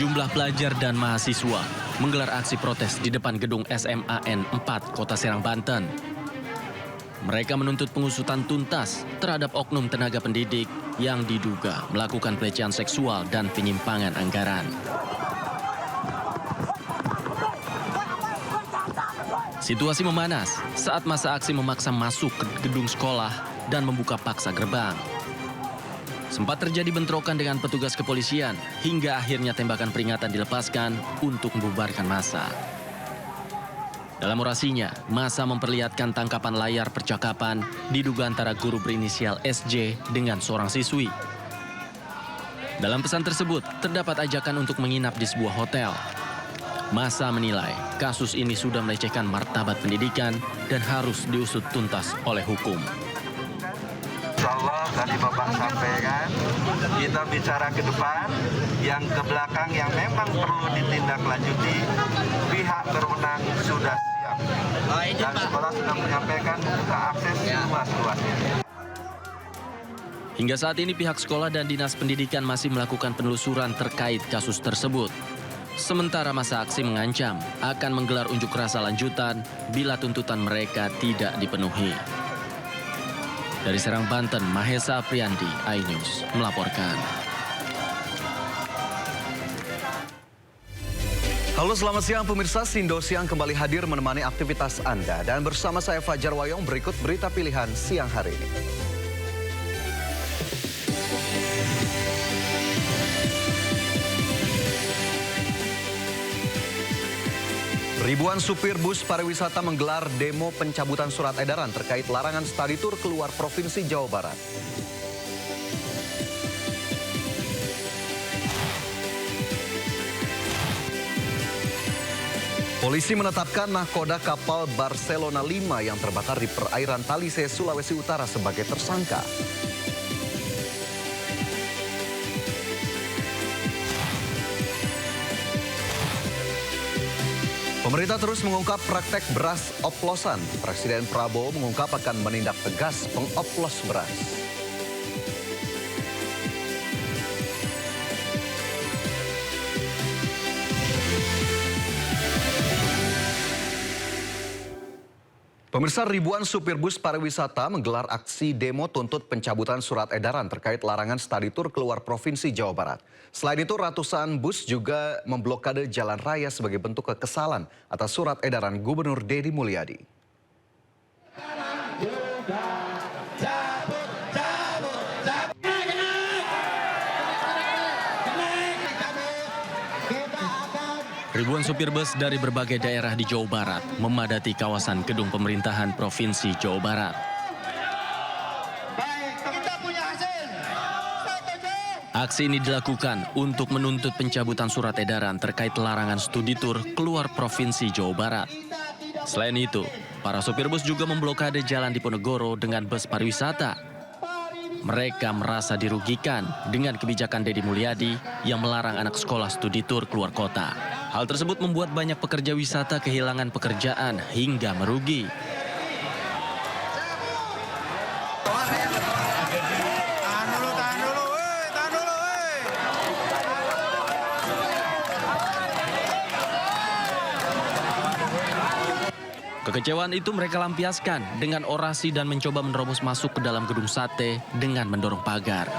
Sejumlah pelajar dan mahasiswa menggelar aksi protes di depan gedung SMAN 4 Kota Serang, Banten. Mereka menuntut pengusutan tuntas terhadap oknum tenaga pendidik yang diduga melakukan pelecehan seksual dan penyimpangan anggaran. Situasi memanas saat massa aksi memaksa masuk ke gedung sekolah dan membuka paksa gerbang. Sempat terjadi bentrokan dengan petugas kepolisian hingga akhirnya tembakan peringatan dilepaskan untuk membubarkan massa. Dalam orasinya, massa memperlihatkan tangkapan layar percakapan diduga antara guru berinisial SJ dengan seorang siswi. Dalam pesan tersebut, terdapat ajakan untuk menginap di sebuah hotel. Massa menilai kasus ini sudah melecehkan martabat pendidikan dan harus diusut tuntas oleh hukum. Insyaallah tadi Bapak sampaikan, kita bicara ke depan, yang ke belakang yang memang perlu ditindaklanjuti, pihak berwenang sudah siap. Dan sekolah sudah menyampaikan membuka akses luas-luasnya. Hingga saat ini pihak sekolah dan dinas pendidikan masih melakukan penelusuran terkait kasus tersebut. Sementara massa aksi mengancam akan menggelar unjuk rasa lanjutan bila tuntutan mereka tidak dipenuhi. Dari Serang, Banten, Mahesa Apriandi, iNews melaporkan. Halo, selamat siang pemirsa. Sindo Siang kembali hadir menemani aktivitas Anda. Dan bersama saya Fajar Wayong, berikut berita pilihan siang hari ini. Ribuan supir bus pariwisata menggelar demo pencabutan surat edaran terkait larangan study tour keluar Provinsi Jawa Barat. Polisi menetapkan nahkoda kapal Barcelona 5 yang terbakar di perairan Talise, Sulawesi Utara sebagai tersangka. Pemerintah terus mengungkap praktek beras oplosan. Presiden Prabowo mengungkap akan menindak tegas pengoplos beras. Pemirsa, ribuan supir bus pariwisata menggelar aksi demo tuntut pencabutan surat edaran terkait larangan study tour keluar Provinsi Jawa Barat. Selain itu, ratusan bus juga memblokade jalan raya sebagai bentuk kekesalan atas surat edaran Gubernur Deddy Mulyadi. Ribuan supir bus dari berbagai daerah di Jawa Barat memadati kawasan gedung pemerintahan Provinsi Jawa Barat. Aksi ini dilakukan untuk menuntut pencabutan surat edaran terkait larangan studi tur keluar Provinsi Jawa Barat. Selain itu, para supir bus juga memblokade jalan Diponegoro dengan bus pariwisata. Mereka merasa dirugikan dengan kebijakan Deddy Mulyadi yang melarang anak sekolah studi tur keluar kota. Hal tersebut membuat banyak pekerja wisata kehilangan pekerjaan hingga merugi. Kekecewaan itu mereka lampiaskan dengan orasi dan mencoba menerobos masuk ke dalam gedung sate dengan mendorong pagar.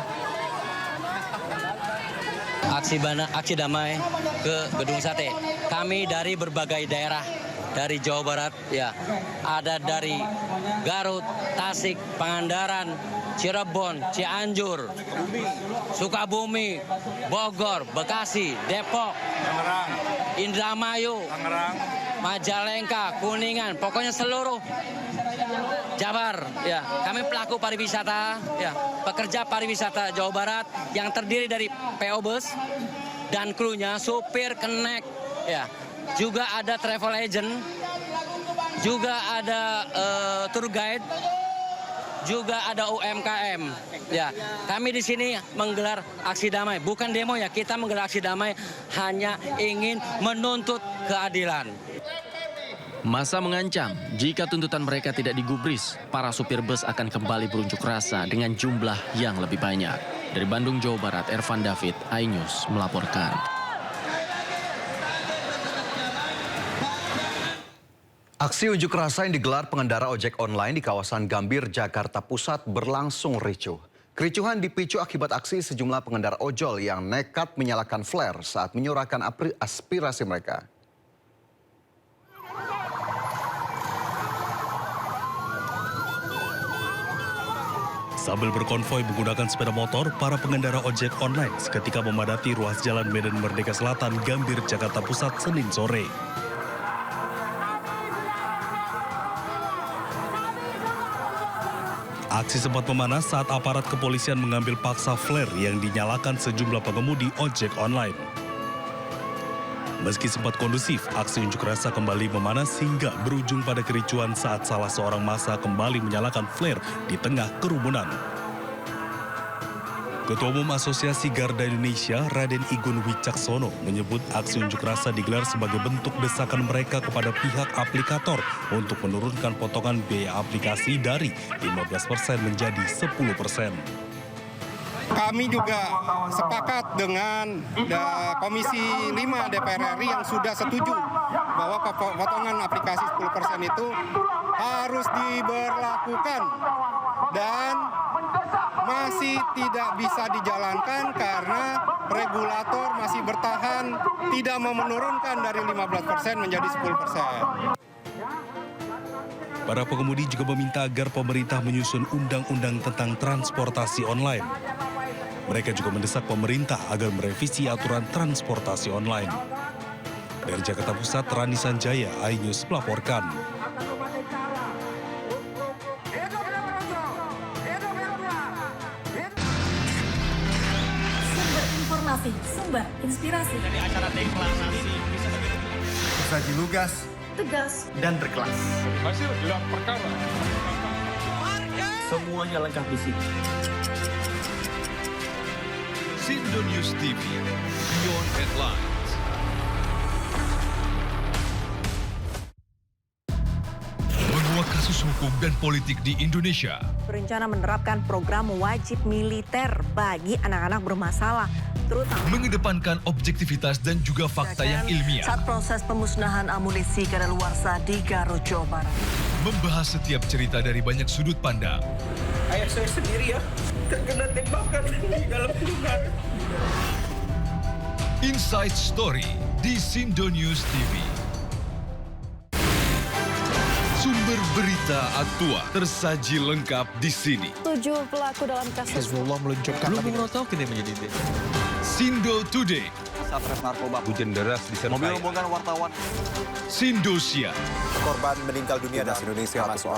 Aksi damai ke gedung sate. Kami dari berbagai daerah dari Jawa Barat, ya, ada dari Garut, Tasik, Pangandaran, Cirebon, Cianjur, Sukabumi, Bogor, Bekasi, Depok, Indramayu, Majalengka, Kuningan, pokoknya seluruh Jabar, ya. Kami pelaku pariwisata, ya, pekerja pariwisata Jawa Barat yang terdiri dari PO Bus dan krunya, supir, kenek, ya. Juga ada travel agent, juga ada tour guide, juga ada UMKM. Ya, kami di sini menggelar aksi damai, bukan demo ya. Kita menggelar aksi damai hanya ingin menuntut keadilan. Massa mengancam jika tuntutan mereka tidak digubris, para supir bus akan kembali berunjuk rasa dengan jumlah yang lebih banyak. Dari Bandung, Jawa Barat, Ervan David, iNews melaporkan. Aksi unjuk rasa yang digelar pengendara ojek online di kawasan Gambir, Jakarta Pusat berlangsung ricuh. Kericuhan dipicu akibat aksi sejumlah pengendara ojol yang nekat menyalakan flare saat menyuarakan aspirasi mereka. Sambil berkonvoi menggunakan sepeda motor, para pengendara ojek online seketika memadati ruas jalan Medan Merdeka Selatan, Gambir, Jakarta Pusat, Senin sore. Aksi sempat memanas saat aparat kepolisian mengambil paksa flare yang dinyalakan sejumlah pengemudi ojek online. Meski sempat kondusif, aksi unjuk rasa kembali memanas hingga berujung pada kericuan saat salah seorang massa kembali menyalakan flare di tengah kerumunan. Ketua Umum Asosiasi Garda Indonesia, Raden Igun Wicaksono, menyebut aksi unjuk rasa digelar sebagai bentuk desakan mereka kepada pihak aplikator untuk menurunkan potongan biaya aplikasi dari 15% menjadi 10%. Kami juga sepakat dengan Komisi 5 DPR RI yang sudah setuju bahwa potongan aplikasi 10% itu harus diberlakukan dan masih tidak bisa dijalankan karena regulator masih bertahan tidak mau menurunkan dari 15% menjadi 10%. Para pengemudi juga meminta agar pemerintah menyusun undang-undang tentang transportasi online. Mereka juga mendesak pemerintah agar merevisi aturan transportasi online. Dari Jakarta Pusat, Rani Sanjaya, iNews melaporkan. Sumber informasi, sumber inspirasi. Dari acara deklarasi Saji lugas Tegas dan berkelas. hasil gelar perkara. Semuanya lengkap di sini. Sindo News TV, Beyond Headlines. Menguak kasus hukum dan politik di Indonesia. Berencana menerapkan program wajib militer bagi anak-anak bermasalah, terutama Mengedepankan objektivitas dan juga fakta yang ilmiah. saat proses pemusnahan amunisi kadaluarsa di Garut, Jawa Barat. Membahas setiap cerita dari banyak sudut pandang. Ayah saya sendiri ya, terkena tembakan di dalam kurungan. Inside Story di Sindo News TV. Sumber berita aktual tersaji lengkap di sini. 7 pelaku dalam kasus Hezbollah meluncurkan Sindo Today, Satres narkoba. Hujan deras disertai. Mobil rombongan wartawan. Sindosia, Korban meninggal dunia dan Indonesia masuk